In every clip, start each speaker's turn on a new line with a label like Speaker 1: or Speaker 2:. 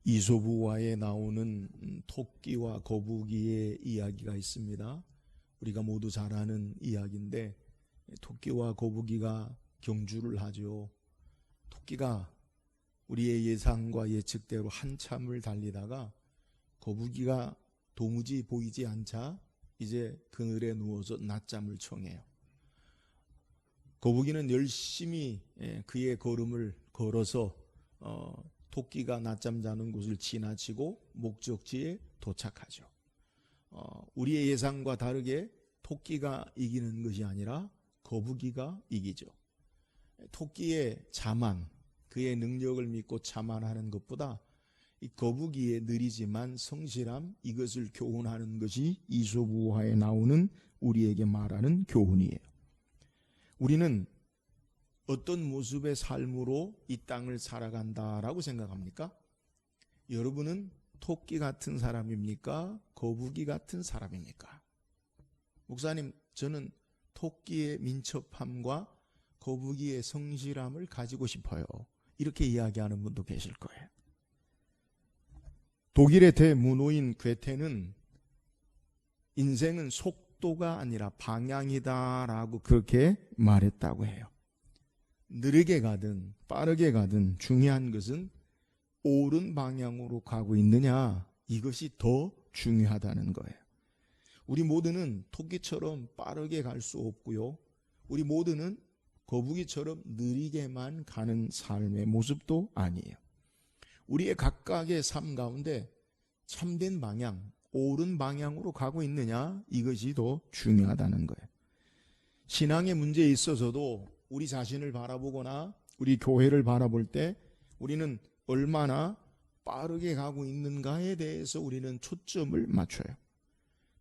Speaker 1: 이솝우화에 나오는 토끼와 거북이의 이야기가 있습니다. 우리가 모두 잘 아는 이야기인데 토끼와 거북이가 경주를 하죠. 토끼가 우리의 예상과 예측대로 한참을 달리다가 거북이가 도무지 보이지 않자 이제 그늘에 누워서 낮잠을 청해요. 거북이는 열심히 그의 걸음을 걸어서 토끼가 낮잠 자는 곳을 지나치고 목적지에 도착하죠. 우리의 예상과 다르게 토끼가 이기는 것이 아니라 거북이가 이기죠. 토끼의 자만, 그의 능력을 믿고 자만하는 것보다 이 거북이의 느리지만 성실함, 이것을 교훈하는 것이 이솝우화에 나오는 우리에게 말하는 교훈이에요. 우리는 어떤 모습의 삶으로 이 땅을 살아간다라고 생각합니까? 여러분은 토끼 같은 사람입니까? 거북이 같은 사람입니까? 목사님, 저는 토끼의 민첩함과 거북이의 성실함을 가지고 싶어요. 이렇게 이야기하는 분도 계실 거예요. 독일의 대문호인 괴테는 인생은 속도가 아니라 방향이다라고 그렇게 말했다고 해요. 느리게 가든 빠르게 가든 중요한 것은 옳은 방향으로 가고 있느냐, 이것이 더 중요하다는 거예요. 우리 모두는 토끼처럼 빠르게 갈 수 없고요, 우리 모두는 거북이처럼 느리게만 가는 삶의 모습도 아니에요. 우리의 각각의 삶 가운데 참된 방향, 옳은 방향으로 가고 있느냐, 이것이 더 중요하다는 거예요. 신앙의 문제에 있어서도 우리 자신을 바라보거나 우리 교회를 바라볼 때 우리는 얼마나 빠르게 가고 있는가에 대해서 우리는 초점을 맞춰요.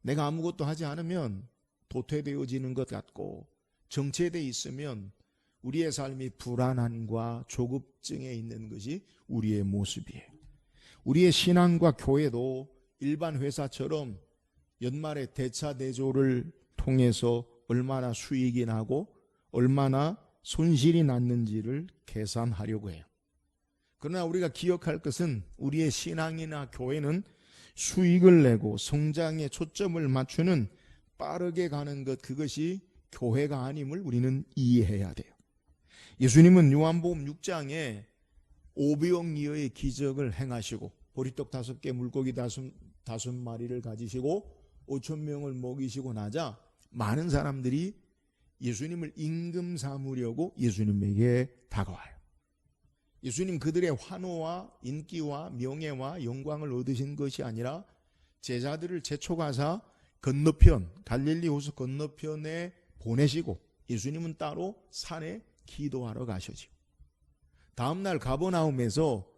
Speaker 1: 내가 아무것도 하지 않으면 도태되어지는 것 같고, 정체되어 있으면 우리의 삶이 불안함과 조급증에 있는 것이 우리의 모습이에요. 우리의 신앙과 교회도 일반 회사처럼 연말에 대차대조를 통해서 얼마나 수익이 나고 얼마나 손실이 났는지를 계산하려고 해요. 그러나 우리가 기억할 것은 우리의 신앙이나 교회는 수익을 내고 성장에 초점을 맞추는 빠르게 가는 것, 그것이 교회가 아님을 우리는 이해해야 돼요. 예수님은 요한복음 6장에 오병이어의 기적을 행하시고 보리떡 5개 물고기 5마리를 가지시고 5,000명을 먹이시고 나자 많은 사람들이 예수님을 임금 삼으려고 예수님에게 다가와요. 예수님 그들의 환호와 인기와 명예와 영광을 얻으신 것이 아니라 제자들을 재촉하사 건너편, 갈릴리 호수 건너편에 보내시고 예수님은 따로 산에 기도하러 가시죠. 다음날 가버나움에서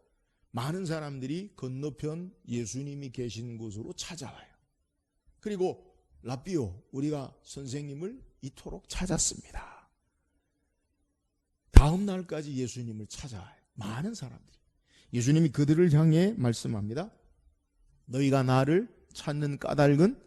Speaker 1: 많은 사람들이 건너편 예수님이 계신 곳으로 찾아와요. 그리고 라삐오, 우리가 선생님을 이토록 찾았습니다. 다음 날까지 예수님을 찾아와요. 많은 사람들이. 예수님이 그들을 향해 말씀합니다. 너희가 나를 찾는 까닭은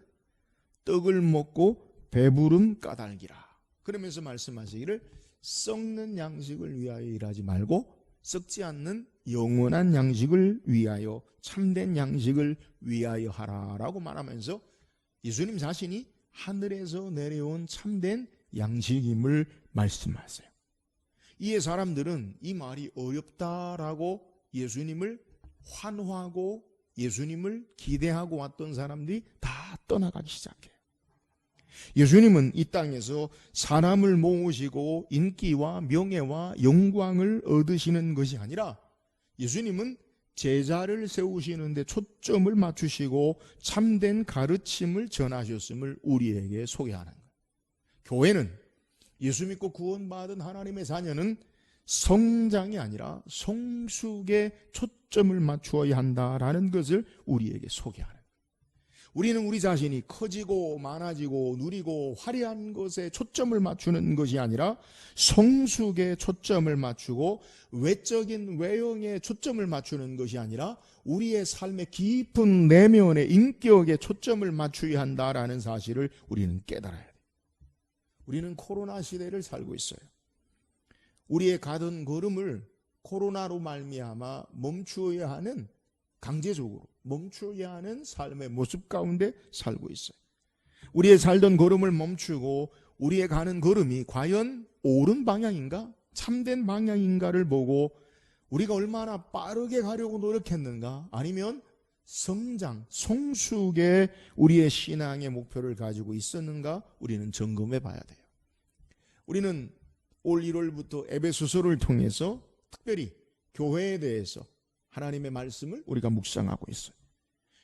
Speaker 1: 떡을 먹고 배부른 까닭이라. 그러면서 말씀하시기를 썩는 양식을 위하여 일하지 말고 썩지 않는 영원한 양식을 위하여, 참된 양식을 위하여 하라라고 말하면서 예수님 자신이 하늘에서 내려온 참된 양식임을 말씀하세요. 이에 사람들은 이 말이 어렵다라고 예수님을 환호하고 예수님을 기대하고 왔던 사람들이 다 떠나가기 시작해요. 예수님은 이 땅에서 사람을 모으시고 인기와 명예와 영광을 얻으시는 것이 아니라 예수님은 제자를 세우시는 데 초점을 맞추시고 참된 가르침을 전하셨음을 우리에게 소개하는 거예요. 교회는, 예수 믿고 구원받은 하나님의 자녀는 성장이 아니라 성숙에 초점을 맞추어야 한다라는 것을 우리에게 소개하는 거예요. 우리는 우리 자신이 커지고 많아지고 누리고 화려한 것에 초점을 맞추는 것이 아니라 성숙에 초점을 맞추고 외적인 외형에 초점을 맞추는 것이 아니라 우리의 삶의 깊은 내면의 인격에 초점을 맞추어야 한다라는 사실을 우리는 깨달아야 돼요. 우리는 코로나 시대를 살고 있어요. 우리의 가던 걸음을 코로나로 말미암아 멈추어야 하는 강제적으로 멈춰야 하는 삶의 모습 가운데 살고 있어요. 우리의 살던 걸음을 멈추고 우리의 가는 걸음이 과연 옳은 방향인가? 참된 방향인가를 보고 우리가 얼마나 빠르게 가려고 노력했는가? 아니면 성장, 성숙의 우리의 신앙의 목표를 가지고 있었는가? 우리는 점검해 봐야 돼요. 우리는 올 1월부터 에베소서를 통해서 특별히 교회에 대해서 하나님의 말씀을 우리가 묵상하고 있어요.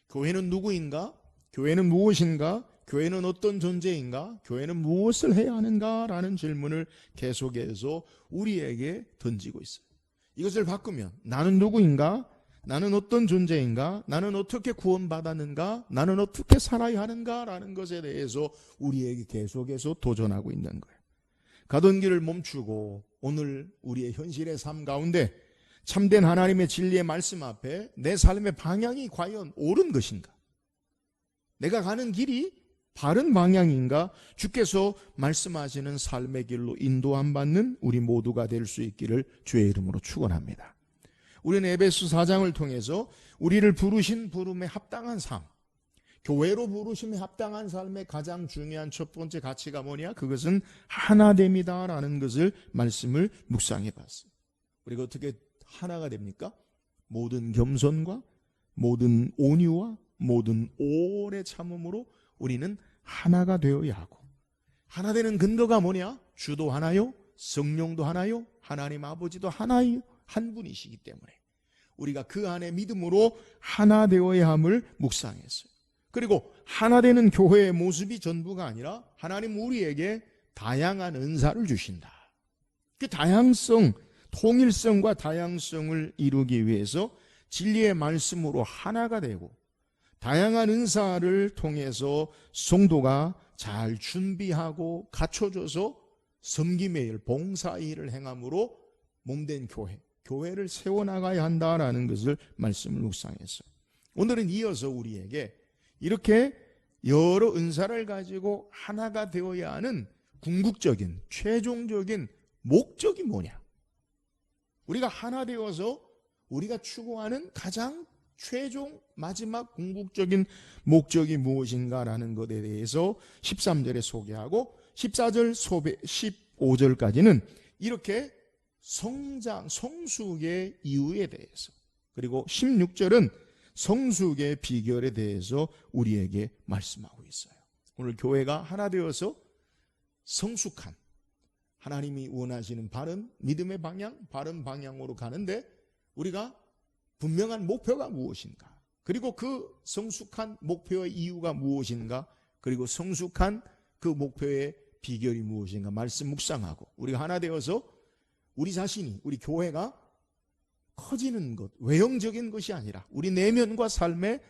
Speaker 1: 교회는 누구인가? 교회는 무엇인가? 교회는 어떤 존재인가? 교회는 무엇을 해야 하는가? 라는 질문을 계속해서 우리에게 던지고 있어요. 이것을 바꾸면 나는 누구인가? 나는 어떤 존재인가? 나는 어떻게 구원받았는가? 나는 어떻게 살아야 하는가? 라는 것에 대해서 우리에게 계속해서 도전하고 있는 거예요. 가던 길을 멈추고 오늘 우리의 현실의 삶 가운데 참된 하나님의 진리의 말씀 앞에 내 삶의 방향이 과연 옳은 것인가? 내가 가는 길이 바른 방향인가? 주께서 말씀하시는 삶의 길로 인도함 받는 우리 모두가 될 수 있기를 주의 이름으로 축원합니다. 우리는 에베소 4장을 통해서 우리를 부르신 부름에 합당한 삶, 교회로 부르심에 합당한 삶의 가장 중요한 첫 번째 가치가 뭐냐? 그것은 하나됨이다라는 것을 말씀을 묵상해 봤어요. 우리가 어떻게 하나가 됩니까? 모든 겸손과 모든 온유와 모든 오래 참음으로 우리는 하나가 되어야 하고, 하나 되는 근거가 뭐냐? 주도 하나요? 성령도 하나요? 하나님 아버지도 하나요? 한 분이시기 때문에 우리가 그 안에 믿음으로 하나 되어야 함을 묵상했어요. 그리고 하나 되는 교회의 모습이 전부가 아니라 하나님 우리에게 다양한 은사를 주신다. 그 다양성, 통일성과 다양성을 이루기 위해서 진리의 말씀으로 하나가 되고 다양한 은사를 통해서 성도가 잘 준비하고 갖춰져서 섬김의 일, 봉사의 일을 행함으로 몸된 교회를 세워나가야 한다라는 것을 말씀을 묵상했어요. 오늘은 이어서 우리에게 이렇게 여러 은사를 가지고 하나가 되어야 하는 궁극적인, 최종적인 목적이 뭐냐? 우리가 하나 되어서 우리가 추구하는 가장 최종 마지막 궁극적인 목적이 무엇인가라는 것에 대해서 13절에 소개하고 14절, 15절까지는 이렇게 성장, 성숙의 이유에 대해서, 그리고 16절은 성숙의 비결에 대해서 우리에게 말씀하고 있어요. 오늘 교회가 하나 되어서 성숙한, 하나님이 원하시는 바른 믿음의 방향, 바른 방향으로 가는데 우리가 분명한 목표가 무엇인가? 그리고 그 성숙한 목표의 이유가 무엇인가? 그리고 성숙한 그 목표의 비결이 무엇인가? 말씀 묵상하고 우리가 하나 되어서 우리 자신이, 우리 교회가 커지는 것, 외형적인 것이 아니라 우리 내면과 삶에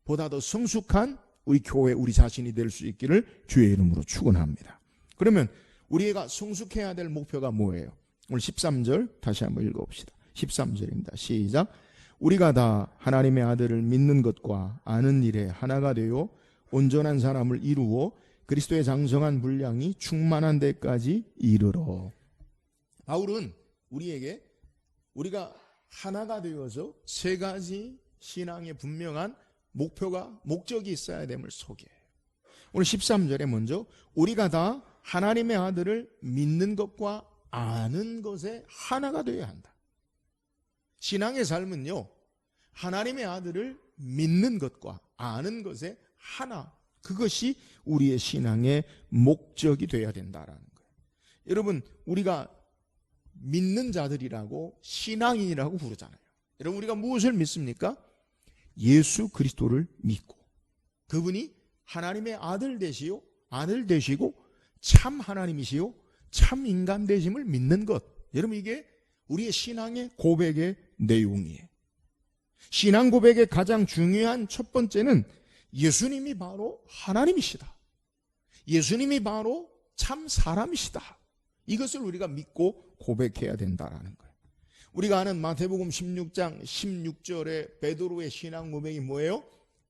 Speaker 1: 보다 더 성숙한 우리 교회, 우리 자신이 될 수 있기를 주의 이름으로 축원합니다. 그러면 우리가 성숙해야 될 목표가 뭐예요? 오늘 13절 다시 한번 읽어봅시다. 13절입니다. 시작. 우리가 다 하나님의 아들을 믿는 것과 아는 일에 하나가 되어 온전한 사람을 이루어 그리스도의 장성한 분량이 충만한 데까지 이르러. 바울은 우리에게 우리가 하나가 되어서 세 가지 신앙의 분명한 목적이 있어야 됨을 소개해요. 오늘 13절에 먼저 우리가 다 하나님의 아들을 믿는 것과 아는 것에 하나가 되어야 한다. 신앙의 삶은요, 하나님의 아들을 믿는 것과 아는 것에 하나, 그것이 우리의 신앙의 목적이 되어야 된다라는 거예요. 여러분, 우리가 믿는 자들이라고 신앙인이라고 부르잖아요. 여러분, 우리가 무엇을 믿습니까? 예수 그리스도를 믿고 그분이 하나님의 아들 되시오, 아들 되시고 참 하나님이시오, 참 인간 되심을 믿는 것. 여러분, 이게 우리의 신앙의 고백의 내용이에요. 신앙 고백의 가장 중요한 첫 번째는 예수님이 바로 하나님이시다. 예수님이 바로 참 사람이시다. 이것을 우리가 믿고 고백해야 된다는 거예요. 우리가 아는 마태복음 16장 16절의 베드로의 신앙 고백이 뭐예요?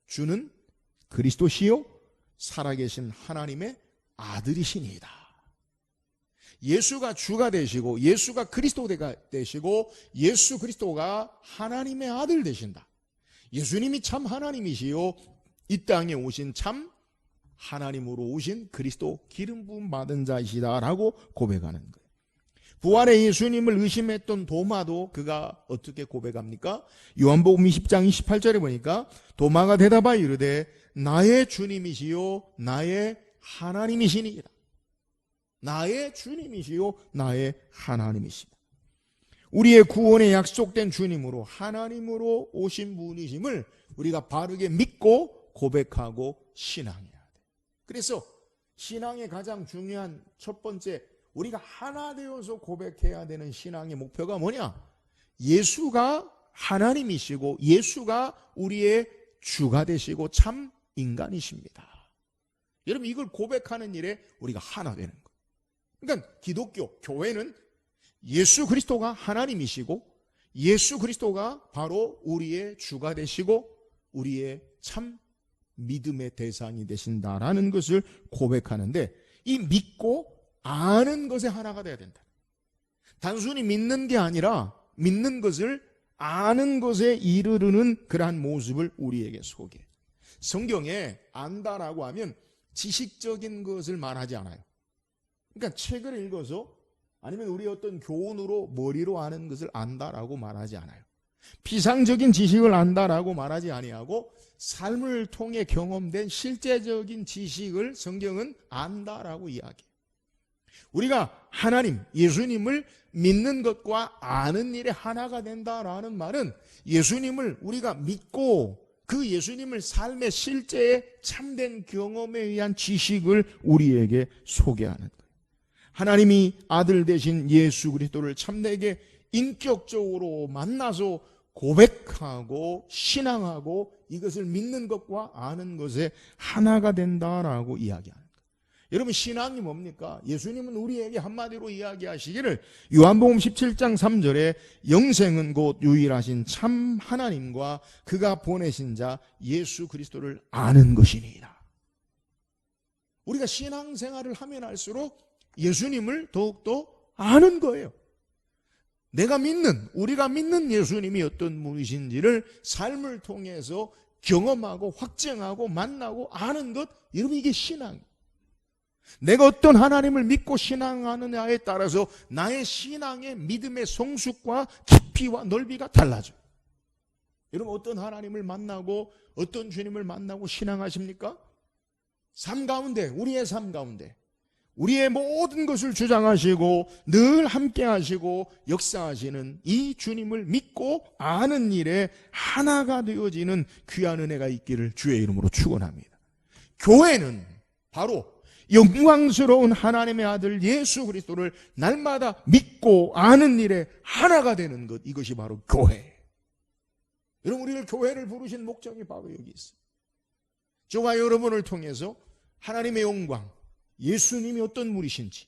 Speaker 1: 주는 그리스도시요 살아계신 하나님의 아들이시니이다. 예수가 주가 되시고 예수가 그리스도가 되시고 예수 그리스도가 하나님의 아들 되신다. 예수님이 참 하나님이시요 이 땅에 오신 참 하나님으로 오신 그리스도 기름 부음 받은 자이시다라고 고백하는 거예요. 부활의 예수님을 의심했던 도마도 그가 어떻게 고백합니까? 요한복음 20장 28절에 보니까 도마가 대답하여 이르되 나의 주님이시요 나의 하나님이시니이다. 나의 주님이시요 나의 하나님이시다. 우리의 구원에 약속된 주님으로 하나님으로 오신 분이심을 우리가 바르게 믿고 고백하고 신앙해야 돼. 그래서 신앙의 가장 중요한 첫 번째, 우리가 하나 되어서 고백해야 되는 신앙의 목표가 뭐냐? 예수가 하나님이시고 예수가 우리의 주가 되시고 참 인간이십니다. 여러분, 이걸 고백하는 일에 우리가 하나 되는 거예요. 그러니까 기독교, 교회는 예수 그리스도가 하나님이시고 예수 그리스도가 바로 우리의 주가 되시고 우리의 참 믿음의 대상이 되신다라는 것을 고백하는데, 이 믿고 아는 것에 하나가 돼야 된다. 단순히 믿는 게 아니라 믿는 것을 아는 것에 이르르는 그러한 모습을 우리에게 소개해. 성경에 안다라고 하면 지식적인 것을 말하지 않아요. 그러니까 책을 읽어서 아니면 우리 어떤 교훈으로 머리로 아는 것을 안다라고 말하지 않아요. 피상적인 지식을 안다라고 말하지 아니하고 삶을 통해 경험된 실제적인 지식을 성경은 안다라고 이야기해요. 우리가 하나님, 예수님을 믿는 것과 아는 일에 하나가 된다라는 말은 예수님을 우리가 믿고 그 예수님을 삶의 실제의 참된 경험에 의한 지식을 우리에게 소개하는 거예요. 하나님이 아들 되신 예수 그리스도를 참되게 인격적으로 만나서 고백하고 신앙하고 이것을 믿는 것과 아는 것에 하나가 된다라고 이야기하는 거예요. 여러분, 신앙이 뭡니까? 예수님은 우리에게 한마디로 이야기하시기를 요한복음 17장 3절에 영생은 곧 유일하신 참 하나님과 그가 보내신 자 예수 그리스도를 아는 것이니이다. 우리가 신앙생활을 하면 할수록 예수님을 더욱더 아는 거예요. 우리가 믿는 예수님이 어떤 분이신지를 삶을 통해서 경험하고 확증하고 만나고 아는 것, 여러분, 이게 신앙이에요. 내가 어떤 하나님을 믿고 신앙하느냐에 따라서 나의 신앙의 믿음의 성숙과 깊이와 넓이가 달라져요. 여러분, 어떤 하나님을 만나고 어떤 주님을 만나고 신앙하십니까? 삶 가운데, 우리의 삶 가운데 우리의 모든 것을 주장하시고 늘 함께 하시고 역사하시는 이 주님을 믿고 아는 일에 하나가 되어지는 귀한 은혜가 있기를 주의 이름으로 축원합니다. 교회는 바로 영광스러운 하나님의 아들 예수 그리스도를 날마다 믿고 아는 일에 하나가 되는 것, 이것이 바로 교회예요. 여러분, 우리를 교회를 부르신 목적이 바로 여기 있어요. 저와 여러분을 통해서 하나님의 영광, 예수님이 어떤 분이신지,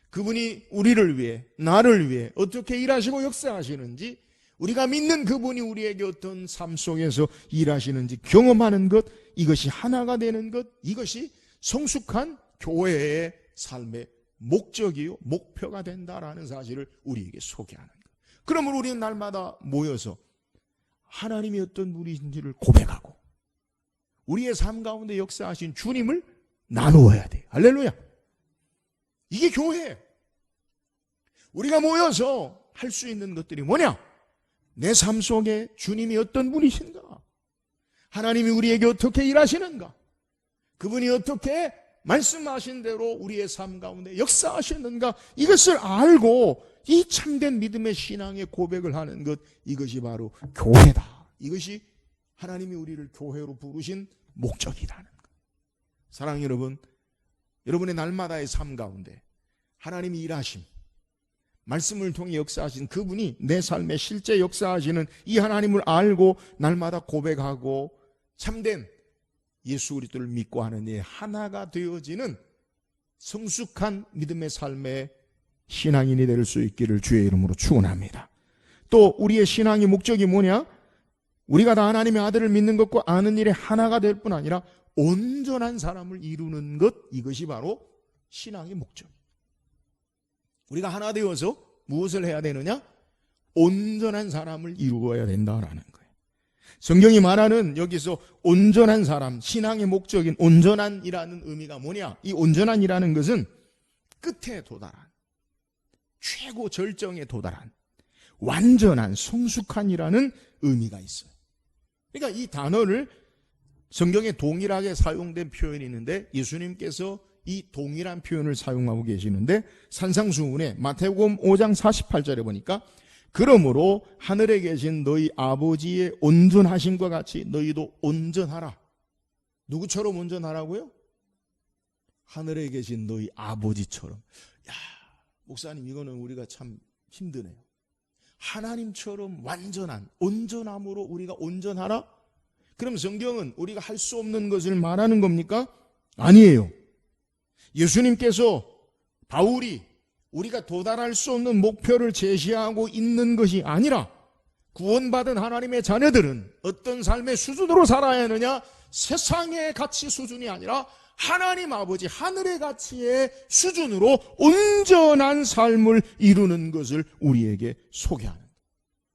Speaker 1: 그분이 우리를 위해, 나를 위해 어떻게 일하시고 역사하시는지, 우리가 믿는 그분이 우리에게 어떤 삶 속에서 일하시는지 경험하는 것, 이것이 하나가 되는 것, 이것이 성숙한 교회의 삶의 목적이요 목표가 된다라는 사실을 우리에게 소개하는 것. 그러므로 우리는 날마다 모여서 하나님이 어떤 분이신지를 고백하고 우리의 삶 가운데 역사하신 주님을 나누어야 돼요. 할렐루야. 이게 교회예요. 우리가 모여서 할 수 있는 것들이 뭐냐? 내 삶 속에 주님이 어떤 분이신가? 하나님이 우리에게 어떻게 일하시는가? 그분이 어떻게 말씀하신 대로 우리의 삶 가운데 역사하셨는가? 이것을 알고 이 참된 믿음의 신앙의 고백을 하는 것, 이것이 바로 교회다. 이것이 하나님이 우리를 교회로 부르신 목적이라는 것. 사랑하는 여러분, 여러분의 날마다의 삶 가운데 하나님이 일하심, 말씀을 통해 역사하신 그분이 내 삶에 실제 역사하시는 이 하나님을 알고 날마다 고백하고 참된 예수 그리스도를 믿고 하는 일 하나가 되어지는 성숙한 믿음의 삶의 신앙인이 될 수 있기를 주의 이름으로 축원합니다. 또 우리의 신앙의 목적이 뭐냐? 우리가 다 하나님의 아들을 믿는 것과 아는 일에 하나가 될 뿐 아니라 온전한 사람을 이루는 것, 이것이 바로 신앙의 목적. 우리가 하나 되어서 무엇을 해야 되느냐? 온전한 사람을 이루어야 된다라는 거예요. 성경이 말하는 여기서 온전한 사람, 신앙의 목적인 온전한이라는 의미가 뭐냐? 이 온전한이라는 것은 끝에 도달한, 최고 절정에 도달한, 완전한, 성숙한이라는 의미가 있어요. 그러니까 이 단어를 성경에 동일하게 사용된 표현이 있는데 예수님께서 이 동일한 표현을 사용하고 계시는데 산상수훈에 마태복음 5장 48절에 보니까 그러므로 하늘에 계신 너희 아버지의 온전하심과 같이 너희도 온전하라. 누구처럼 온전하라고요? 하늘에 계신 너희 아버지처럼. 야, 목사님 이거는 우리가 참 힘드네요. 하나님처럼 완전한 온전함으로 우리가 온전하라? 그럼 성경은 우리가 할 수 없는 것을 말하는 겁니까? 아니에요. 예수님께서 바울이 우리가 도달할 수 없는 목표를 제시하고 있는 것이 아니라 구원받은 하나님의 자녀들은 어떤 삶의 수준으로 살아야 하느냐? 세상의 가치 수준이 아니라 하나님 아버지 하늘의 가치의 수준으로 온전한 삶을 이루는 것을 우리에게 소개하는 거예요.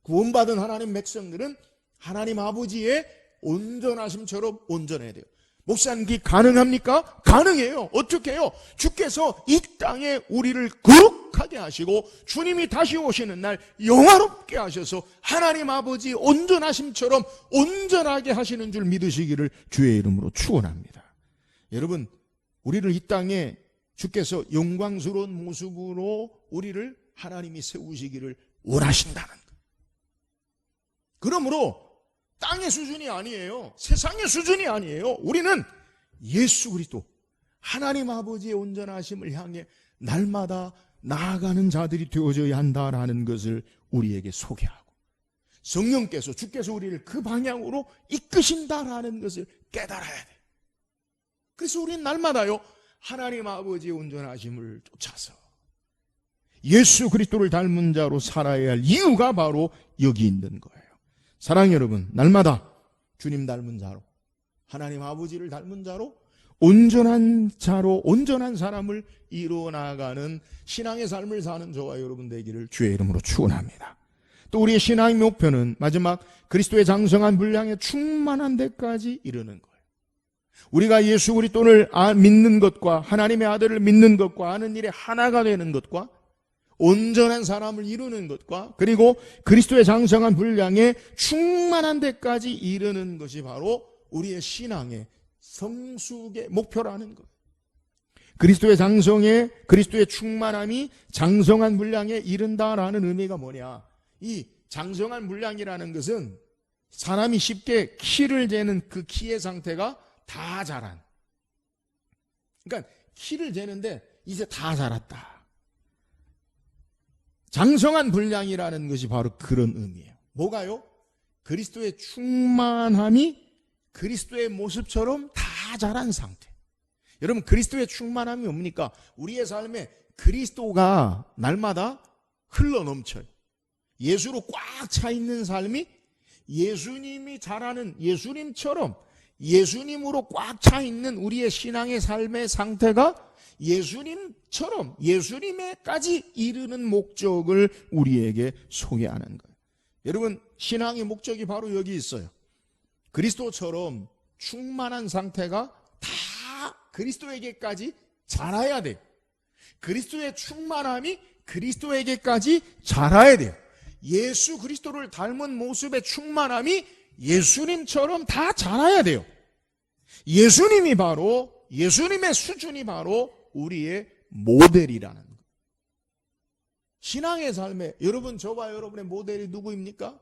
Speaker 1: 구원받은 하나님 백성들은 하나님 아버지의 온전하심처럼 온전해야 돼요. 목사님, 그게 가능합니까? 가능해요. 어떻게 해요? 주께서 이 땅에 우리를 거룩하게 하시고 주님이 다시 오시는 날 영화롭게 하셔서 하나님 아버지 온전하심처럼 온전하게 하시는 줄 믿으시기를 주의 이름으로 축원합니다. 여러분, 우리를 이 땅에 주께서 영광스러운 모습으로 우리를 하나님이 세우시기를 원하신다는 것. 그러므로 땅의 수준이 아니에요. 세상의 수준이 아니에요. 우리는 예수 그리스도 하나님 아버지의 온전하심을 향해 날마다 나아가는 자들이 되어져야 한다라는 것을 우리에게 소개하고 성령께서 주께서 우리를 그 방향으로 이끄신다라는 것을 깨달아야 돼요. 그래서 우리는 날마다요 하나님 아버지의 온전하심을 쫓아서 예수 그리스도를 닮은 자로 살아야 할 이유가 바로 여기 있는 거예요. 사랑하는 여러분, 날마다 주님 닮은 자로 하나님 아버지를 닮은 자로 온전한 자로 온전한 사람을 이루어나가는 신앙의 삶을 사는 저와 여러분 되기를 주의 이름으로 축원합니다. 또 우리의 신앙의 목표는 마지막 그리스도의 장성한 분량에 충만한 데까지 이르는 거예요. 우리가 예수 그리스도를 믿는 것과 하나님의 아들을 믿는 것과 아는 일에 하나가 되는 것과 온전한 사람을 이루는 것과 그리고 그리스도의 장성한 분량에 충만한 데까지 이르는 것이 바로 우리의 신앙의 성숙의 목표라는 것. 그리스도의 장성에 그리스도의 충만함이 장성한 분량에 이른다라는 의미가 뭐냐? 이 장성한 분량이라는 것은 사람이 쉽게 키를 재는 그 키의 상태가 다 자란. 그러니까 키를 재는데 이제 다 자랐다. 장성한 분량이라는 것이 바로 그런 의미예요. 뭐가요? 그리스도의 충만함이 그리스도의 모습처럼 다 자란 상태. 여러분, 그리스도의 충만함이 뭡니까? 우리의 삶에 그리스도가 날마다 흘러넘쳐요. 예수로 꽉 차 있는 삶이 예수님이 잘하는 예수님처럼 예수님으로 꽉 차 있는 우리의 신앙의 삶의 상태가 예수님처럼 예수님에까지 이르는 목적을 우리에게 소개하는 거예요. 여러분, 신앙의 목적이 바로 여기 있어요. 그리스도처럼 충만한 상태가 다 그리스도에게까지 자라야 돼요. 그리스도의 충만함이 그리스도에게까지 자라야 돼요. 예수 그리스도를 닮은 모습의 충만함이 예수님처럼 다 자라야 돼요. 예수님이 바로 예수님의 수준이 바로 우리의 모델이라는 것. 신앙의 삶에 여러분, 저와 여러분의 모델이 누구입니까?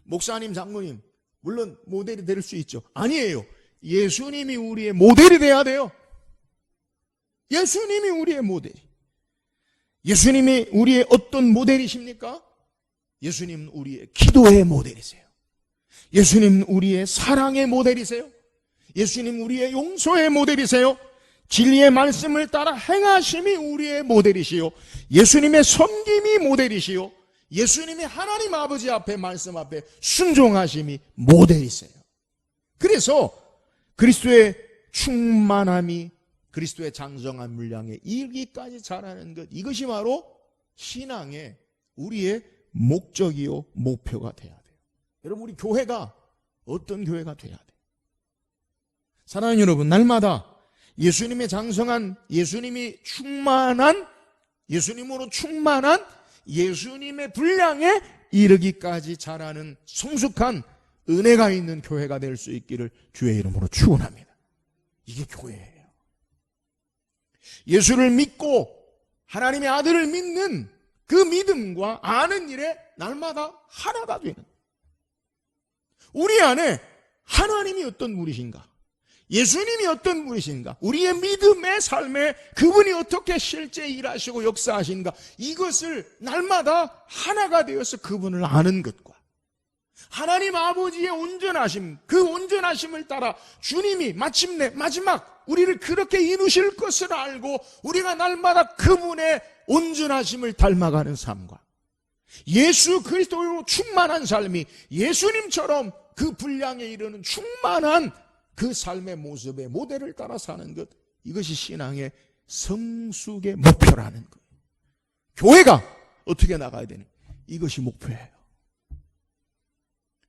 Speaker 1: 목사님, 장로님, 물론 모델이 될 수 있죠. 아니에요. 예수님이 우리의 모델이 돼야 돼요. 예수님이 우리의 모델이. 예수님이 우리의 어떤 모델이십니까? 예수님은 우리의 기도의 모델이세요. 예수님은 우리의 사랑의 모델이세요. 예수님 우리의 용서의 모델이세요. 진리의 말씀을 따라 행하심이 우리의 모델이시요, 예수님의 섬김이 모델이시요, 예수님이 하나님 아버지 앞에 말씀 앞에 순종하심이 모델이세요. 그래서 그리스도의 충만함이 그리스도의 장성한 분량에 이르기까지 자라는 것, 이것이 바로 신앙의 우리의 목적이요 목표가 돼야 돼요. 여러분, 우리 교회가 어떤 교회가 돼야 돼? 사랑하는 여러분, 날마다 예수님의 장성한, 예수님이 충만한, 예수님으로 충만한 예수님의 분량에 이르기까지 자라는 성숙한 은혜가 있는 교회가 될 수 있기를 주의 이름으로 축원합니다. 이게 교회예요. 예수를 믿고 하나님의 아들을 믿는 그 믿음과 아는 일에 날마다 하나가 되는, 우리 안에 하나님이 어떤 분이신가, 예수님이 어떤 분이신가, 우리의 믿음의 삶에 그분이 어떻게 실제 일하시고 역사하신가, 이것을 날마다 하나가 되어서 그분을 아는 것과 하나님 아버지의 온전하심, 그 온전하심을 따라 주님이 마침내 마지막 우리를 그렇게 이루실 것을 알고 우리가 날마다 그분의 온전하심을 닮아가는 삶과 예수 그리스도로 충만한 삶이 예수님처럼 그 분량에 이르는 충만한 그 삶의 모습의 모델을 따라 사는 것, 이것이 신앙의 성숙의 목표라는 거예요. 교회가 어떻게 나가야 되는, 이것이 목표예요.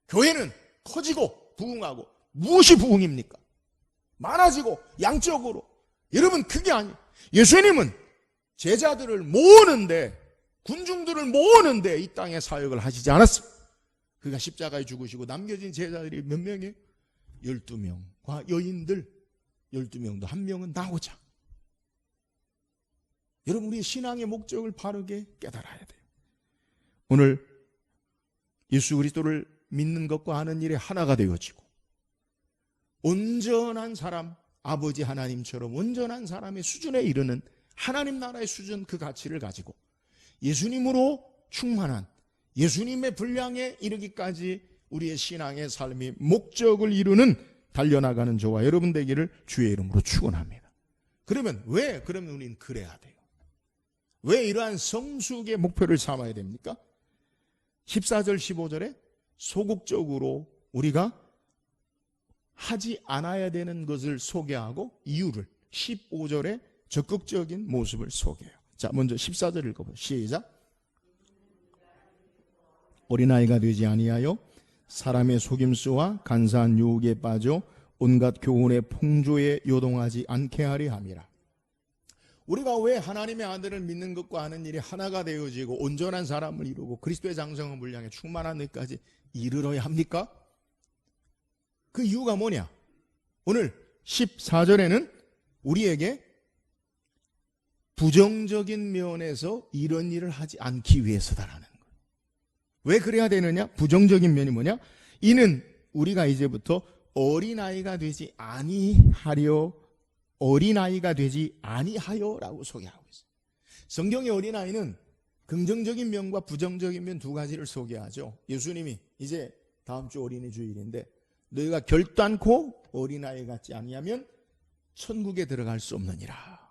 Speaker 1: 교회는 커지고 부흥하고, 무엇이 부흥입니까? 많아지고 양적으로. 여러분, 그게 아니에요. 예수님은 제자들을 모으는데, 군중들을 모으는데 이 땅에 사역을 하시지 않았어요. 그가 십자가에 죽으시고 남겨진 제자들이 몇 명이에요? 12명과 여인들 12명도 한 명은 나오자. 여러분, 우리의 신앙의 목적을 바르게 깨달아야 돼요. 오늘 예수 그리스도를 믿는 것과 아는 일에 하나가 되어지고 온전한 사람, 아버지 하나님처럼 온전한 사람의 수준에 이르는 하나님 나라의 수준, 그 가치를 가지고 예수님으로 충만한 예수님의 분량에 이르기까지 우리의 신앙의 삶이 목적을 이루는 달려나가는 저와 여러분 되기를 주의 이름으로 축원합니다. 그러면 우리는 그래야 돼요. 왜 이러한 성숙의 목표를 삼아야 됩니까? 14절 15절에 소극적으로 우리가 하지 않아야 되는 것을 소개하고 이유를 15절에 적극적인 모습을 소개해요. 자, 먼저 14절 읽어보세요. 시작. 어린아이가 되지 아니하여 사람의 속임수와 간사한 유혹에 빠져 온갖 교훈의 풍조에 요동하지 않게 하려 함이라. 우리가 왜 하나님의 아들을 믿는 것과 아는 일이 하나가 되어지고 온전한 사람을 이루고 그리스도의 장성한 분량에 충만한 데까지 이르러야 합니까? 그 이유가 뭐냐? 오늘 14절에는 우리에게 부정적인 면에서 이런 일을 하지 않기 위해서다라는 거예요. 왜 그래야 되느냐? 부정적인 면이 뭐냐? 이는 우리가 이제부터 어린아이가 되지 아니하여라고 소개하고 있어요. 성경의 어린아이는 긍정적인 면과 부정적인 면 두 가지를 소개하죠. 예수님이 이제 다음 주 어린이 주일인데 너희가 결단코 어린아이 같지 아니하면 천국에 들어갈 수 없느니라.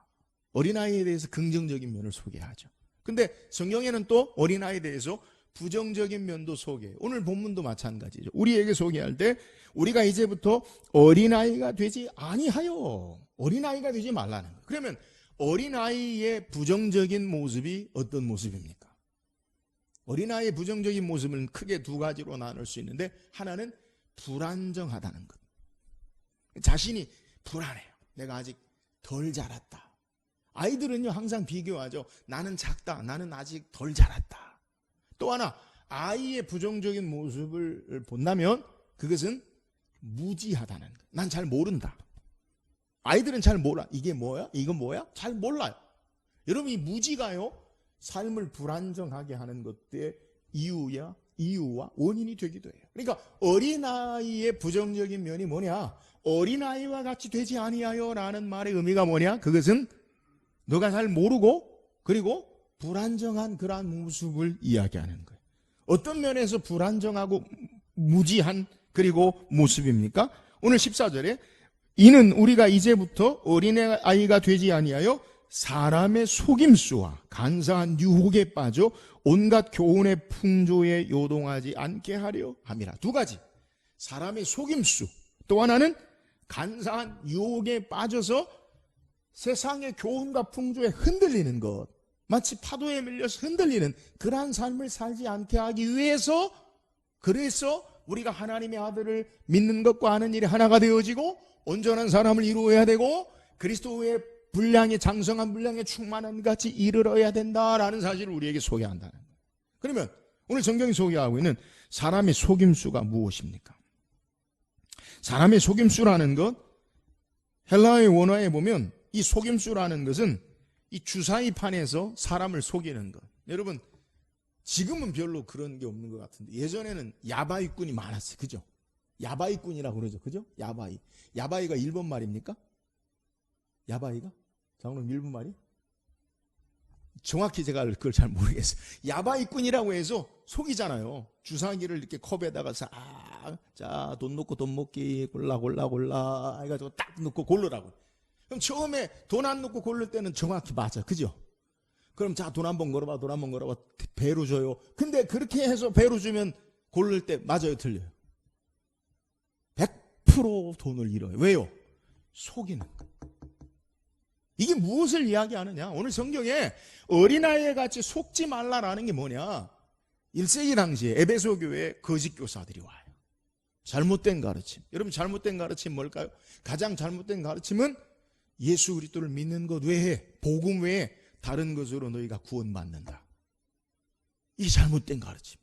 Speaker 1: 어린아이에 대해서 긍정적인 면을 소개하죠. 근데 성경에는 또 어린아이에 대해서 부정적인 면도 소개해요. 오늘 본문도 마찬가지죠. 우리에게 소개할 때 우리가 이제부터 어린아이가 되지 아니하여, 어린아이가 되지 말라는 거예요. 그러면 어린아이의 부정적인 모습이 어떤 모습입니까? 어린아이의 부정적인 모습은 크게 두 가지로 나눌 수 있는데, 하나는 불안정하다는 것. 자신이 불안해요. 내가 아직 덜 자랐다. 아이들은요 항상 비교하죠. 나는 작다. 나는 아직 덜 자랐다. 또 하나, 아이의 부정적인 모습을 본다면 그것은 무지하다는 것. 난 잘 모른다. 아이들은 잘 몰라. 이게 뭐야? 이건 뭐야? 잘 몰라요. 여러분, 이 무지가요 삶을 불안정하게 하는 것들의 이유와 원인이 되기도 해요. 그러니까 어린아이의 부정적인 면이 뭐냐? 어린아이와 같이 되지 아니하여 라는 말의 의미가 뭐냐? 그것은 너가 잘 모르고 그리고 불안정한 그러한 모습을 이야기하는 거예요. 어떤 면에서 불안정하고 무지한 그리고 모습입니까? 오늘 14절에 이는 우리가 이제부터 어린아이가 되지 아니하여 사람의 속임수와 간사한 유혹에 빠져 온갖 교훈의 풍조에 요동하지 않게 하려 함이라. 두 가지. 사람의 속임수, 또 하나는 간사한 유혹에 빠져서 세상의 교훈과 풍조에 흔들리는 것, 마치 파도에 밀려서 흔들리는 그러한 삶을 살지 않게 하기 위해서, 그래서 우리가 하나님의 아들을 믿는 것과 아는 일이 하나가 되어지고 온전한 사람을 이루어야 되고 그리스도의 분량에 장성한 분량에 충만한 같이 이르러야 된다라는 사실을 우리에게 소개한다는 거예요. 그러면 오늘 성경이 소개하고 있는 사람의 속임수가 무엇입니까? 사람의 속임수라는 것, 헬라어의 원어에 보면 이 속임수라는 것은 이 주사위 판에서 사람을 속이는 것. 여러분, 지금은 별로 그런 게 없는 것 같은데 예전에는 야바이꾼이 많았어요. 그죠? 야바이꾼이라고 그러죠. 그죠? 야바이. 야바이가 일본 말입니까? 야바이가? 장로님 일본 말이? 정확히 제가 그걸 잘 모르겠어요. 야바이꾼이라고 해서 속이잖아요. 주사기를 이렇게 컵에다가 자, 돈 넣고 돈 먹기 골라 해가지고 딱 넣고 고르라고. 그럼 처음에 돈 안 넣고 고를 때는 정확히 맞아. 그죠? 그럼 자, 돈 한번 걸어봐, 돈 한번 걸어봐. 배로 줘요. 근데 그렇게 해서 배로 주면 고를 때 맞아요, 틀려요? 100% 돈을 잃어요. 왜요? 속이는 거. 이게 무엇을 이야기하느냐? 오늘 성경에 어린아이에 같이 속지 말라라는 게 뭐냐? 1세기 당시에 에베소 교회에 거짓 교사들이 와요. 잘못된 가르침. 여러분, 잘못된 가르침 뭘까요? 가장 잘못된 가르침은 예수 그리스도를 믿는 것 외에, 복음 외에 다른 것으로 너희가 구원받는다. 이 잘못된 가르침.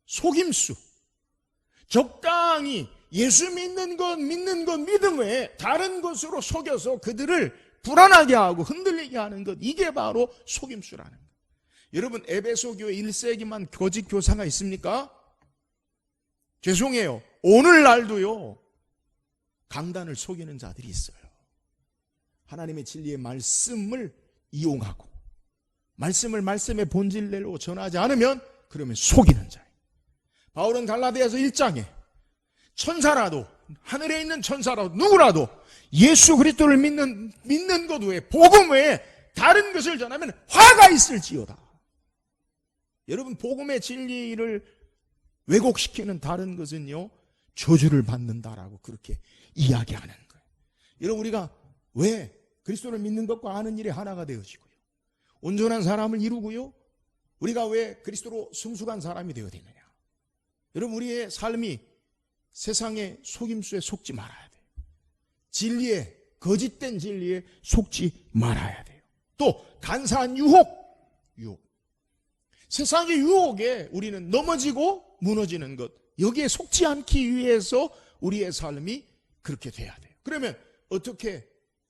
Speaker 1: 속임수. 적당히 예수 믿는 것 믿음 외에 다른 것으로 속여서 그들을 불안하게 하고 흔들리게 하는 것. 이게 바로 속임수라는 거예요. 여러분, 에베소 교회 1세기만 거짓 교사가 있습니까? 죄송해요. 오늘날도요. 강단을 속이는 자들이 있어요. 하나님의 진리의 말씀을 이용하고 말씀의 본질대로 전하지 않으면 그러면 속이는 자예요. 바울은 갈라디아서 1장에 천사라도 하늘에 있는 천사라도 누구라도 예수 그리스도를 믿는 것 외에 복음 외에 다른 것을 전하면 화가 있을지어다. 여러분, 복음의 진리를 왜곡시키는 다른 것은요 저주를 받는다라고 그렇게 이야기하는 거예요. 여러분, 우리가 왜 그리스도를 믿는 것과 아는 일이 하나가 되어지고요 온전한 사람을 이루고요 우리가 왜 그리스도로 성숙한 사람이 되어야 되느냐? 여러분, 우리의 삶이 세상의 속임수에 속지 말아야 돼요. 진리에, 거짓된 진리에 속지 말아야 돼요. 또 간사한 유혹. 세상의 유혹에 우리는 넘어지고 무너지는 것, 여기에 속지 않기 위해서 우리의 삶이 그렇게 돼야 돼요. 그러면 어떻게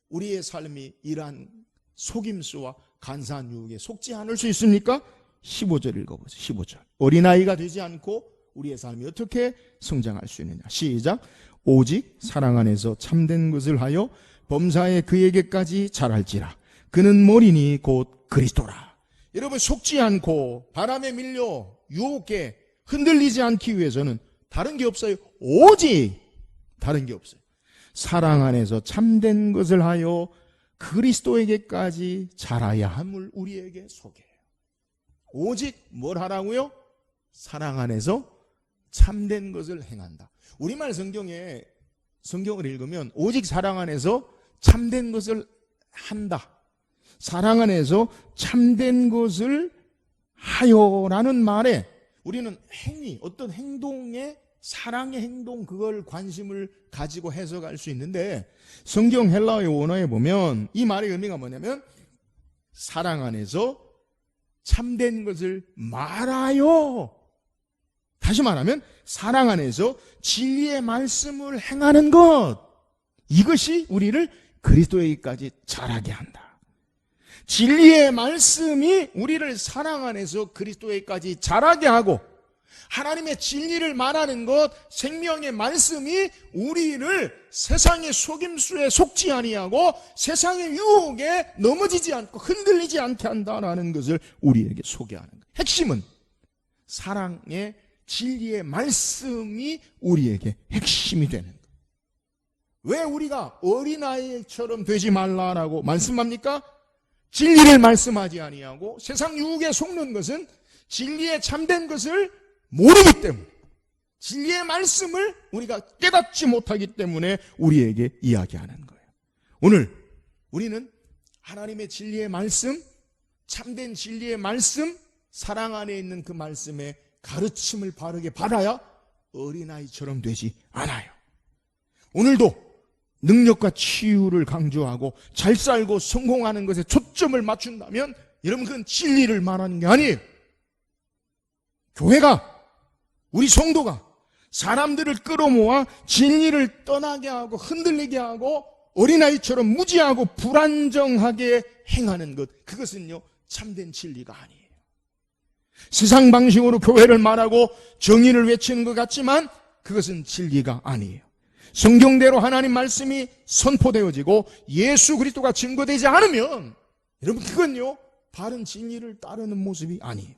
Speaker 1: 우리의 삶이 이러한 속임수와 간사한 유혹에 속지 않을 수 있습니까? 15절 읽어보세요. 15절. 어린아이가 되지 않고 우리의 삶이 어떻게 성장할 수 있느냐. 시작. 오직 사랑 안에서 참된 것을 하여 범사에 그에게까지 자랄지라. 그는 머리니 곧 그리스도라. 여러분, 속지 않고 바람에 밀려 유혹에 흔들리지 않기 위해서는 다른 게 없어요. 오직 다른 게 없어요. 사랑 안에서 참된 것을 하여 그리스도에게까지 자라야 함을 우리에게 소개해요. 오직 뭘 하라고요? 사랑 안에서 참된 것을 행한다. 우리말 성경에 성경을 읽으면 오직 사랑 안에서 참된 것을 한다. 사랑 안에서 참된 것을 하여라는 말에 우리는 행위, 어떤 행동에 사랑의 행동, 그걸 관심을 가지고 해석할 수 있는데 성경 헬라어의 원어에 보면 이 말의 의미가 뭐냐면 사랑 안에서 참된 것을 말하여, 다시 말하면 사랑 안에서 진리의 말씀을 행하는 것, 이것이 우리를 그리스도에게까지 자라게 한다. 진리의 말씀이 우리를 사랑 안에서 그리스도에게까지 자라게 하고 하나님의 진리를 말하는 것, 생명의 말씀이 우리를 세상의 속임수에 속지 아니하고 세상의 유혹에 넘어지지 않고 흔들리지 않게 한다는 것을 우리에게 소개하는 거예요. 핵심은 사랑의 진리의 말씀이 우리에게 핵심이 되는 거예요. 왜 우리가 어린아이처럼 되지 말라라고 말씀합니까? 진리를 말씀하지 아니하고 세상 유혹에 속는 것은 진리에 참된 것을 모르기 때문에, 진리의 말씀을 우리가 깨닫지 못하기 때문에 우리에게 이야기하는 거예요. 오늘 우리는 하나님의 진리의 말씀, 참된 진리의 말씀, 사랑 안에 있는 그 말씀에 가르침을 바르게 받아야 어린아이처럼 되지 않아요. 오늘도 능력과 치유를 강조하고 잘 살고 성공하는 것에 초점을 맞춘다면 여러분 그건 진리를 말하는 게 아니에요. 교회가, 우리 성도가 사람들을 끌어모아 진리를 떠나게 하고 흔들리게 하고 어린아이처럼 무지하고 불안정하게 행하는 것, 그것은요 참된 진리가 아니에요. 세상 방식으로 교회를 말하고 정의를 외치는 것 같지만 그것은 진리가 아니에요. 성경대로 하나님 말씀이 선포되어지고 예수 그리스도가 증거되지 않으면 여러분 그건요 바른 진리를 따르는 모습이 아니에요.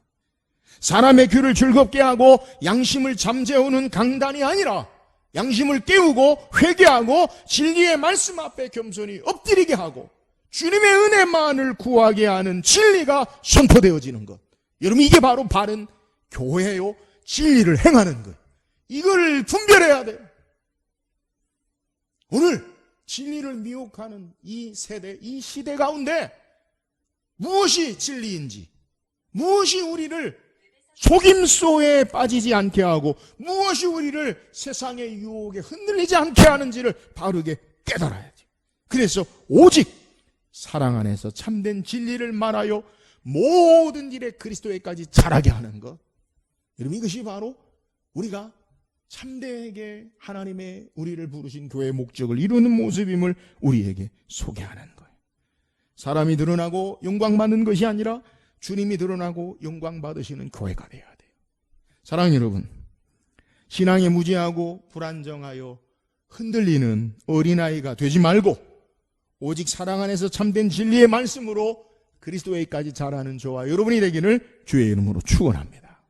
Speaker 1: 사람의 귀를 즐겁게 하고 양심을 잠재우는 강단이 아니라 양심을 깨우고 회개하고 진리의 말씀 앞에 겸손히 엎드리게 하고 주님의 은혜만을 구하게 하는 진리가 선포되어지는 것, 여러분 이게 바로 바른 교회요 진리를 행하는 것, 이걸 분별해야 돼요. 오늘 진리를 미혹하는 이 세대, 이 시대 가운데 무엇이 진리인지, 무엇이 우리를 속임수에 빠지지 않게 하고 무엇이 우리를 세상의 유혹에 흔들리지 않게 하는지를 바르게 깨달아야지. 그래서 오직 사랑 안에서 참된 진리를 말하여 모든 일에 그리스도에까지 자라게 하는 것, 여러분 이것이 바로 우리가 참되게 하나님의 우리를 부르신 교회의 목적을 이루는 모습임을 우리에게 소개하는 거예요. 사람이 드러나고 영광받는 것이 아니라 주님이 드러나고 영광받으시는 교회가 되어야 돼요. 사랑하는 여러분, 신앙에 무지하고 불안정하여 흔들리는 어린아이가 되지 말고 오직 사랑 안에서 참된 진리의 말씀으로 그리스도에까지 자라는 저와 여러분이 되기를 주의 이름으로 축원합니다.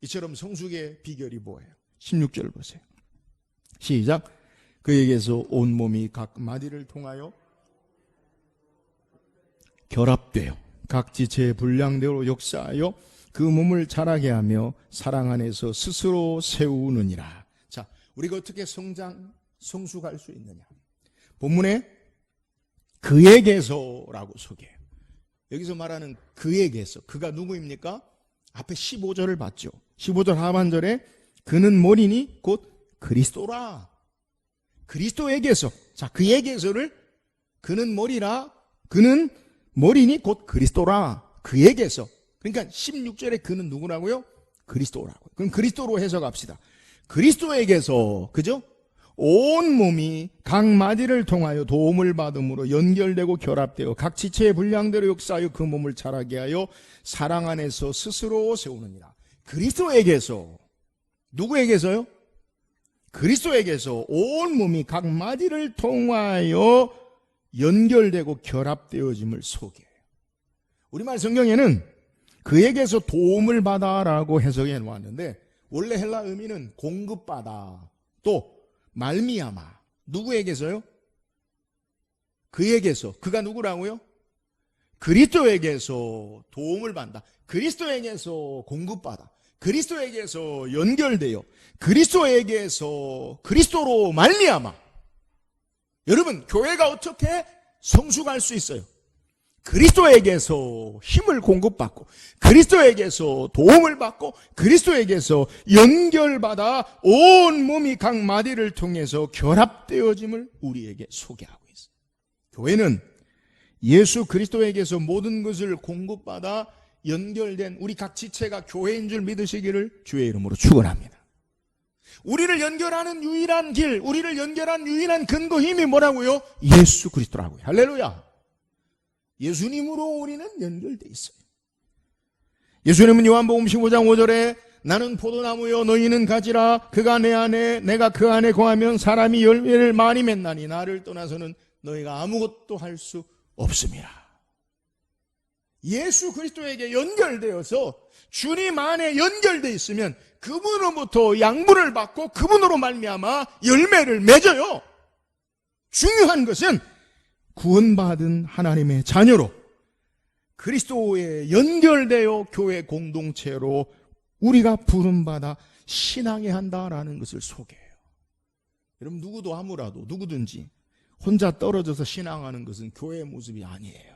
Speaker 1: 이처럼 성숙의 비결이 뭐예요? 16절 보세요. 시작. 그에게서 온몸이 각 마디를 통하여 결합되어 각 지체의 분량대로 역사하여 그 몸을 자라게 하며 사랑 안에서 스스로 세우느니라. 자, 우리가 어떻게 성숙할 수 있느냐? 본문에 그에게서라고 소개해요. 여기서 말하는 그에게서, 그가 누구입니까? 앞에 15절을 봤죠. 15절 하반절에 그는 머리니 곧 그리스도라. 그리스도에게서. 자, 그에게서를 그는 머리라. 그는 머리니 곧 그리스도라. 그에게서. 그러니까 16절에 그는 누구라고요? 그리스도라고요. 그럼 그리스도로 해석합시다. 그리스도에게서, 그죠? 온 몸이 각 마디를 통하여 도움을 받음으로 연결되고 결합되어 각 지체의 분량대로 역사하여 그 몸을 자라게 하여 사랑 안에서 스스로 세우느니라. 그리스도에게서, 누구에게서요? 그리스도에게서 온 몸이 각 마디를 통하여 연결되고 결합되어짐을 소개해요. 우리말 성경에는 그에게서 도움을 받아라고 해석해 놓았는데 원래 헬라 의미는 공급받아, 또 말미암아. 누구에게서요? 그에게서. 그가 누구라고요? 그리스도에게서 도움을 받는다. 그리스도에게서 공급받아. 그리스도에게서 연결되어 그리스도에게서 그리스도로 말미암아. 여러분, 교회가 어떻게 성숙할 수 있어요? 그리스도에게서 힘을 공급받고 그리스도에게서 도움을 받고 그리스도에게서 연결받아 온 몸이 각 마디를 통해서 결합되어짐을 우리에게 소개하고 있어요. 교회는 예수 그리스도에게서 모든 것을 공급받아 연결된 우리 각 지체가 교회인 줄 믿으시기를 주의 이름으로 축원합니다. 우리를 연결하는 유일한 길, 우리를 연결한 유일한 근거 힘이 뭐라고요? 예수 그리스도라고요. 할렐루야. 예수님으로 우리는 연결되어 있어요. 예수님은 요한복음 15장 5절에 나는 포도나무요 너희는 가지라 그가 내 안에 내가 그 안에 거하면 사람이 열매를 많이 맺나니 나를 떠나서는 너희가 아무것도 할 수 없음이라. 예수 그리스도에게 연결되어서 주님 안에 연결되어 있으면 그분으로부터 양분을 받고 그분으로 말미암아 열매를 맺어요. 중요한 것은 구원받은 하나님의 자녀로 그리스도에 연결되어 교회 공동체로 우리가 부름받아 신앙해야 한다라는 것을 소개해요. 여러분, 누구도 아무라도 누구든지 혼자 떨어져서 신앙하는 것은 교회의 모습이 아니에요.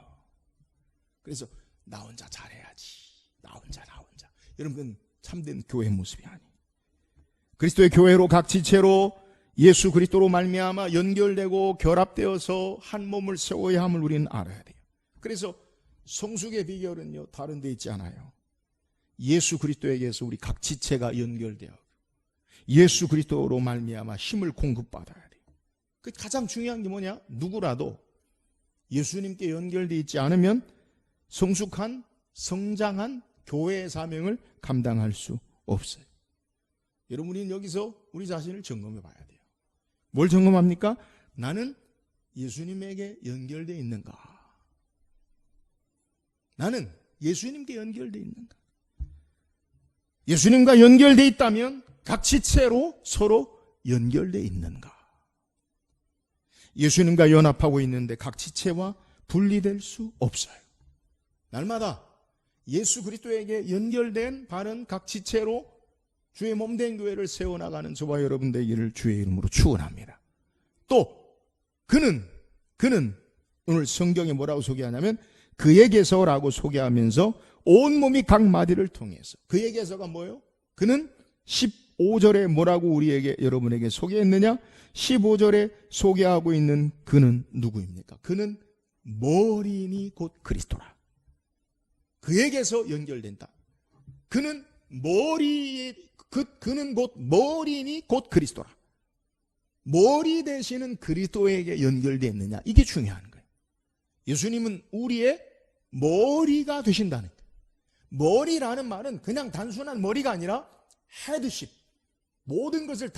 Speaker 1: 그래서 나 혼자 잘해야지. 나 혼자. 여러분, 참된 교회 모습이 아니에요. 그리스도의 교회로 각 지체로 예수 그리스도로 말미암아 연결되고 결합되어서 한 몸을 세워야 함을 우리는 알아야 돼요. 그래서 성숙의 비결은요, 다른 데 있지 않아요. 예수 그리스도에게서 우리 각 지체가 연결되어 예수 그리스도로 말미암아 힘을 공급받아야 돼요. 그 가장 중요한 게 뭐냐? 누구라도 예수님께 연결되어 있지 않으면 성숙한 성장한 교회의 사명을 감당할 수 없어요. 여러분, 우리는 여기서 우리 자신을 점검해 봐야 돼요. 뭘 점검합니까? 나는 예수님에게 연결되어 있는가? 나는 예수님께 연결되어 있는가? 예수님과 연결되어 있다면 각 지체로 서로 연결되어 있는가? 예수님과 연합하고 있는데 각 지체와 분리될 수 없어요. 날마다 예수 그리스도에게 연결된 바른 각 지체로 주의 몸된 교회를 세워나가는 저와 여러분 되기를 주의 이름으로 축원합니다. 또 그는 오늘 성경에 뭐라고 소개하냐면 그에게서라고 소개하면서 온몸이 각 마디를 통해서, 그에게서가 뭐예요? 그는 15절에 뭐라고 우리에게 여러분에게 소개했느냐? 15절에 소개하고 있는 그는 누구입니까? 그는 머리니 곧 그리스도라. 그에게서 연결된다. 그는 그는 곧 머리니 곧 그리스도라. 머리 되시는 그리스도에게 연결되었느냐? 이게 중요한 거예요. 예수님은 우리의 머리가 되신다는 거예요. 머리라는 말은 그냥 단순한 머리가 아니라 헤드십, 모든 것을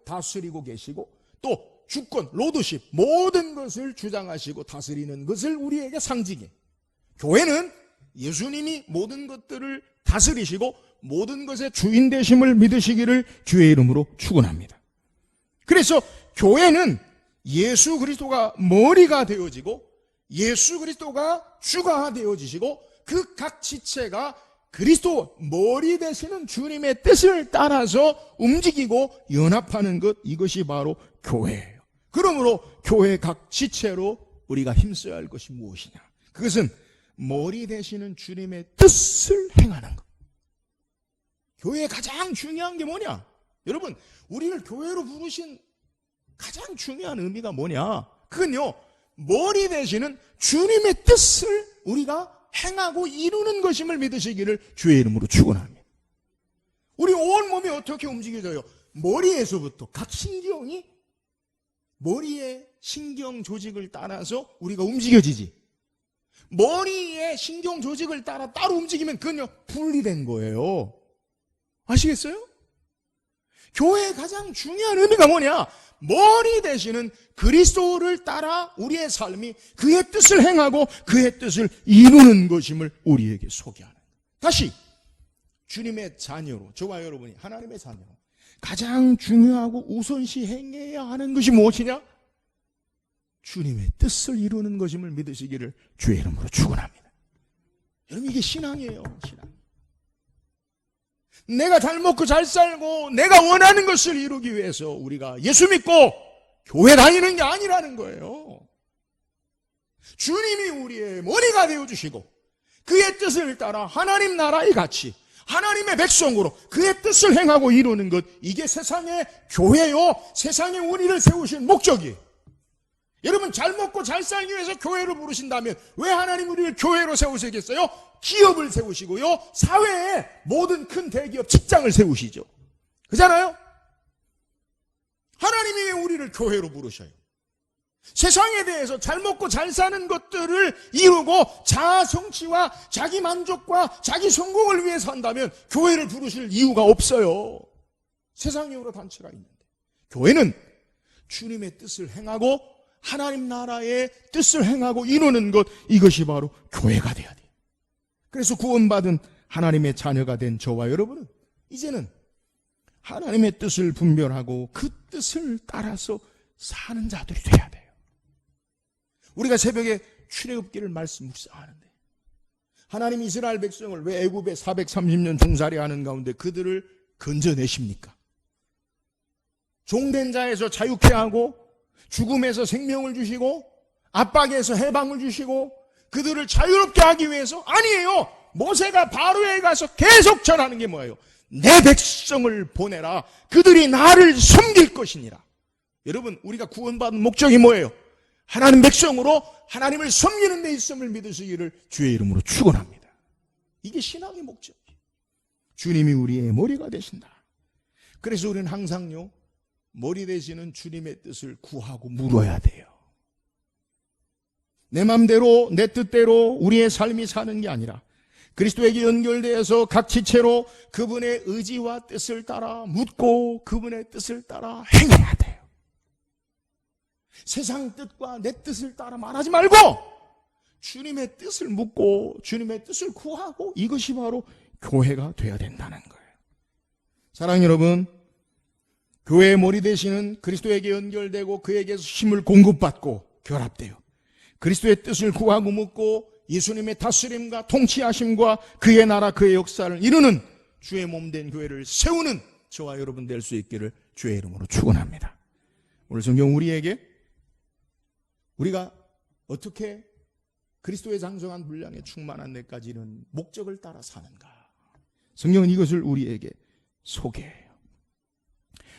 Speaker 1: 다스리고 계시고 또 주권, 로드십, 모든 것을 주장하시고 다스리는 것을 우리에게 상징해. 교회는 예수님이 모든 것들을 다스리시고 모든 것의 주인 되심을 믿으시기를 주의 이름으로 축원합니다. 그래서 교회는 예수 그리스도가 머리가 되어지고 예수 그리스도가 주가 되어지시고 그 각 지체가 그리스도 머리 되시는 주님의 뜻을 따라서 움직이고 연합하는 것, 이것이 바로 교회예요. 그러므로 교회 각 지체로 우리가 힘써야 할 것이 무엇이냐? 그것은 머리 되시는 주님의 뜻을 행하는 것. 교회의 가장 중요한 게 뭐냐? 여러분, 우리를 교회로 부르신 가장 중요한 의미가 뭐냐? 그건요, 머리 되시는 주님의 뜻을 우리가 행하고 이루는 것임을 믿으시기를 주의 이름으로 축원합니다. 우리 온몸이 어떻게 움직여져요? 머리에서부터 각 신경이 머리의 신경 조직을 따라서 우리가 움직여지지. 머리의 신경 조직을 따라 따로 움직이면 그건요 분리된 거예요. 아시겠어요? 교회의 가장 중요한 의미가 뭐냐? 머리 되시는 그리스도를 따라 우리의 삶이 그의 뜻을 행하고 그의 뜻을 이루는 것임을 우리에게 소개하는 거예요. 다시 주님의 자녀로, 저와 여러분이 하나님의 자녀로 가장 중요하고 우선시 행해야 하는 것이 무엇이냐? 주님의 뜻을 이루는 것임을 믿으시기를 주의 이름으로 축원합니다. 여러분, 이게 신앙이에요. 신앙. 내가 잘 먹고 잘 살고 내가 원하는 것을 이루기 위해서 우리가 예수 믿고 교회 다니는 게 아니라는 거예요. 주님이 우리의 머리가 되어주시고 그의 뜻을 따라 하나님 나라에 같이 하나님의 백성으로 그의 뜻을 행하고 이루는 것, 이게 세상의 교회요, 세상에 우리를 세우신 목적이에요. 여러분, 잘 먹고 잘 살기 위해서 교회를 부르신다면 왜 하나님 우리를 교회로 세우시겠어요? 기업을 세우시고요, 사회에 모든 큰 대기업, 직장을 세우시죠. 그잖아요? 하나님이 왜 우리를 교회로 부르셔요? 세상에 대해서 잘 먹고 잘 사는 것들을 이루고 자아 성취와 자기 만족과 자기 성공을 위해서 한다면 교회를 부르실 이유가 없어요. 세상에 여러 단체가 있는데 교회는 주님의 뜻을 행하고 하나님 나라의 뜻을 행하고 이루는 것, 이것이 바로 교회가 돼야 돼요. 그래서 구원받은 하나님의 자녀가 된 저와 여러분은 이제는 하나님의 뜻을 분별하고 그 뜻을 따라서 사는 자들이 돼야 돼요. 우리가 새벽에 출애굽기를 말씀 묵상하는데 하나님 이스라엘 백성을 왜 애굽에 430년 종살이하는 가운데 그들을 건져내십니까? 종된 자에서 자유케 하고 죽음에서 생명을 주시고 압박에서 해방을 주시고 그들을 자유롭게 하기 위해서 아니에요. 모세가 바로에 가서 계속 전하는 게 뭐예요? 내 백성을 보내라. 그들이 나를 섬길 것이니라. 여러분, 우리가 구원받은 목적이 뭐예요? 하나님 백성으로 하나님을 섬기는 데 있음을 믿으시기를 주의 이름으로 축원합니다. 이게 신앙의 목적이에요. 주님이 우리의 머리가 되신다. 그래서 우리는 항상요, 머리 되시는 주님의 뜻을 구하고 물어야 돼요. 내 맘대로 내 뜻대로 우리의 삶이 사는 게 아니라 그리스도에게 연결되어서 각 지체로 그분의 의지와 뜻을 따라 묻고 그분의 뜻을 따라 행해야 돼요. 세상 뜻과 내 뜻을 따라 말하지 말고 주님의 뜻을 묻고 주님의 뜻을 구하고, 이것이 바로 교회가 되어야 된다는 거예요. 사랑하는 여러분, 교회의 머리 되시는 그리스도에게 연결되고 그에게서 힘을 공급받고 결합돼요. 그리스도의 뜻을 구하고 묻고 예수님의 다스림과 통치하심과 그의 나라 그의 역사를 이루는 주의 몸된 교회를 세우는 저와 여러분 될 수 있기를 주의 이름으로 축원합니다. 오늘 성경 우리에게 우리가 어떻게 그리스도의 장성한 분량에 충만한 데까지 이르는 목적을 따라 사는가, 성경은 이것을 우리에게 소개해요.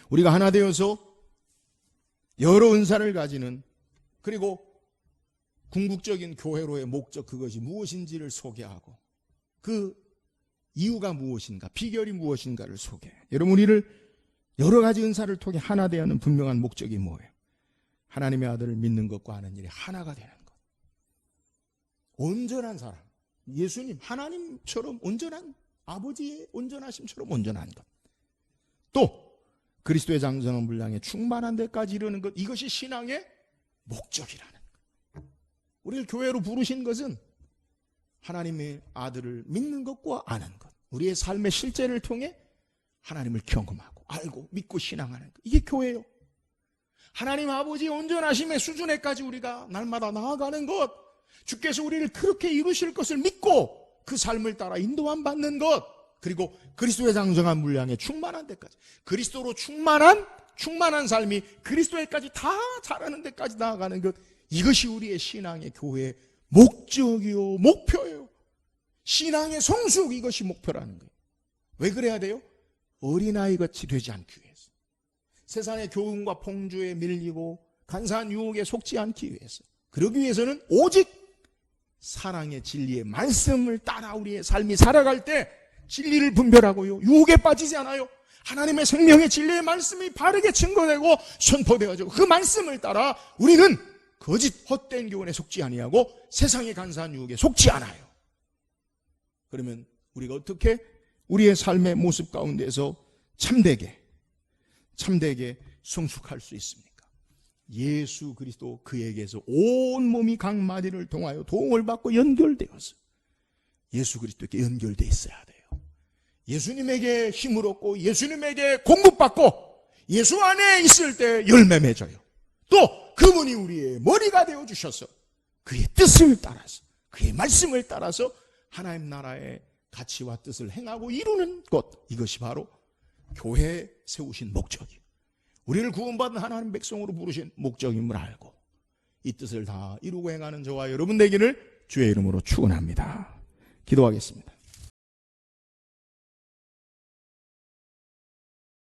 Speaker 1: 우리가 하나 되어서 여러 은사를 가지는, 그리고 궁극적인 교회로의 목적, 그것이 무엇인지를 소개하고 그 이유가 무엇인가, 비결이 무엇인가를 소개해요. 여러분, 우리를 여러 가지 은사를 통해 하나 되어 하는 분명한 목적이 뭐예요? 하나님의 아들을 믿는 것과 하는 일이 하나가 되는 것. 온전한 사람, 예수님 하나님처럼 온전한, 아버지의 온전하심처럼 온전한 것, 또 그리스도의 장성한 분량에 충만한 데까지 이르는 것, 이것이 신앙의 목적이라는 것. 우리를 교회로 부르신 것은 하나님의 아들을 믿는 것과 아는 것, 우리의 삶의 실제를 통해 하나님을 경험하고 알고 믿고 신앙하는 것, 이게 교회예요. 하나님 아버지의 온전하심의 수준에까지 우리가 날마다 나아가는 것, 주께서 우리를 그렇게 이루실 것을 믿고 그 삶을 따라 인도함 받는 것, 그리고 그리스도의 장성한 분량에 충만한 데까지, 그리스도로 충만한 삶이 그리스도에까지 다 자라는 데까지 나아가는 것, 이것이 우리의 신앙의 교회의 목적이요, 목표예요. 신앙의 성숙, 이것이 목표라는 거예요. 왜 그래야 돼요? 어린아이같이 되지 않기 위해서, 세상의 교훈과 풍조에 밀리고 간사한 유혹에 속지 않기 위해서, 그러기 위해서는 오직 사랑의 진리의 말씀을 따라 우리의 삶이 살아갈 때 진리를 분별하고요, 유혹에 빠지지 않아요. 하나님의 생명의 진리의 말씀이 바르게 증거되고 선포되어지고 그 말씀을 따라 우리는 거짓 헛된 교훈에 속지 아니하고 세상의 간사한 유혹에 속지 않아요. 그러면 우리가 어떻게 우리의 삶의 모습 가운데서 참되게 성숙할 수 있습니까? 예수 그리스도 그에게서 온 몸이 각 마디를 통하여 도움을 받고 연결되어서 예수 그리스도께 연결되어 있어야 돼요. 예수님에게 힘을 얻고 예수님에게 공급받고 예수 안에 있을 때 열매 맺어요. 또 그분이 우리의 머리가 되어주셔서 그의 뜻을 따라서, 그의 말씀을 따라서 하나님 나라의 가치와 뜻을 행하고 이루는 것, 이것이 바로 교회에 세우신 목적이에요. 우리를 구원받은 하나님 백성으로 부르신 목적임을 알고 이 뜻을 다 이루고 행하는 저와 여러분 되기를 주의 이름으로 축원합니다. 기도하겠습니다.